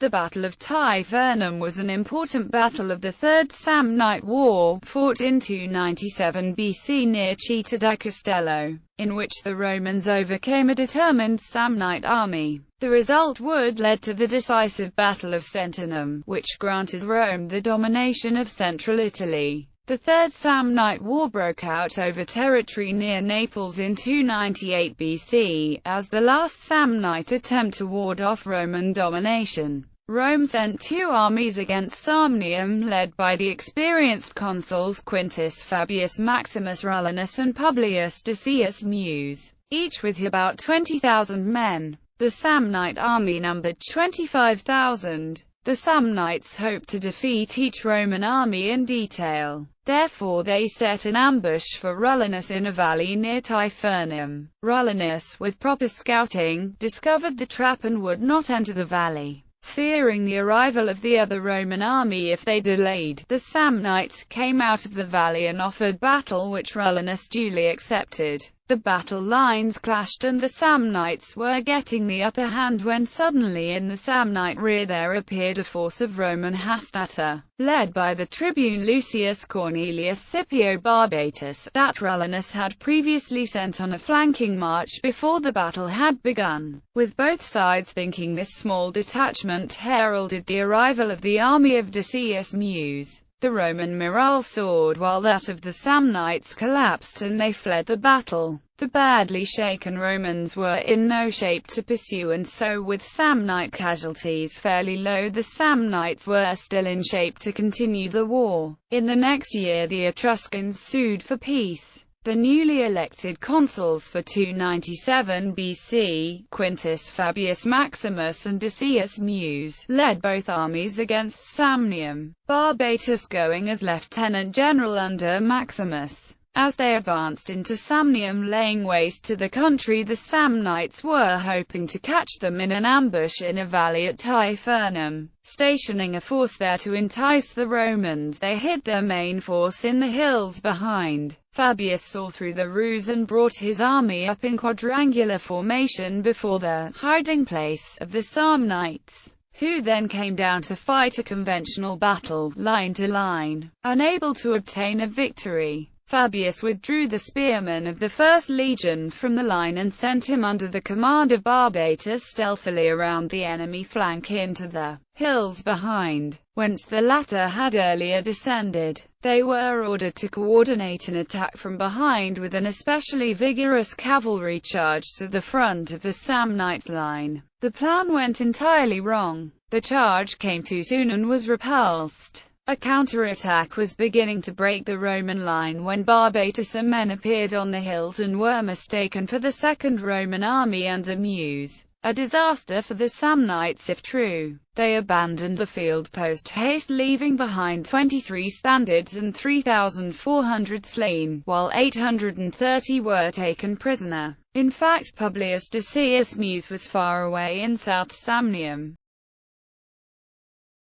The Battle of Tifernum was an important battle of the Third Samnite War, fought in 297 BC near Città di Castello, in which the Romans overcame a determined Samnite army. The result would lead to the decisive Battle of Sentinum, which granted Rome the domination of central Italy. The Third Samnite War broke out over territory near Naples in 298 BC, as the last Samnite attempt to ward off Roman domination. Rome sent two armies against Samnium, led by the experienced consuls Quintus Fabius Maximus Rullinus and Publius Decius Mus, each with about 20,000 men. The Samnite army numbered 25,000. The Samnites hoped to defeat each Roman army in detail. Therefore they set an ambush for Rullinus in a valley near Tifernum. Rullinus, with proper scouting, discovered the trap and would not enter the valley. Fearing the arrival of the other Roman army if they delayed, the Samnites came out of the valley and offered battle, which Rullinus duly accepted. The battle lines clashed and the Samnites were getting the upper hand when suddenly in the Samnite rear there appeared a force of Roman hastata, led by the tribune Lucius Cornelius Scipio Barbatus, that Rullinus had previously sent on a flanking march before the battle had begun. With both sides thinking this small detachment heralded the arrival of the army of Decius Mus, the Roman morale soared while that of the Samnites collapsed and they fled the battle. The badly shaken Romans were in no shape to pursue, and so with Samnite casualties fairly low, the Samnites were still in shape to continue the war. In the next year the Etruscans sued for peace. The newly elected consuls for 297 BC, Quintus Fabius Maximus and Decius Mus, led both armies against Samnium, Barbatus going as lieutenant general under Maximus. As they advanced into Samnium, laying waste to the country, the Samnites were hoping to catch them in an ambush in a valley at Tifernum. Stationing a force there to entice the Romans, they hid their main force in the hills behind. Fabius saw through the ruse and brought his army up in quadrangular formation before the hiding place of the Samnites, who then came down to fight a conventional battle, line to line. Unable to obtain a victory, Fabius withdrew the spearmen of the First Legion from the line and sent him under the command of Barbatus stealthily around the enemy flank into the hills behind, whence the latter had earlier descended. They were ordered to coordinate an attack from behind with an especially vigorous cavalry charge to the front of the Samnite line. The plan went entirely wrong. The charge came too soon and was repulsed. A counterattack was beginning to break the Roman line when Barbatus and men appeared on the hills and were mistaken for the Second Roman army under Mus. A disaster for the Samnites if true. They abandoned the field post-haste, leaving behind 23 standards and 3,400 slain, while 830 were taken prisoner. In fact, Publius Decius Mus was far away in South Samnium.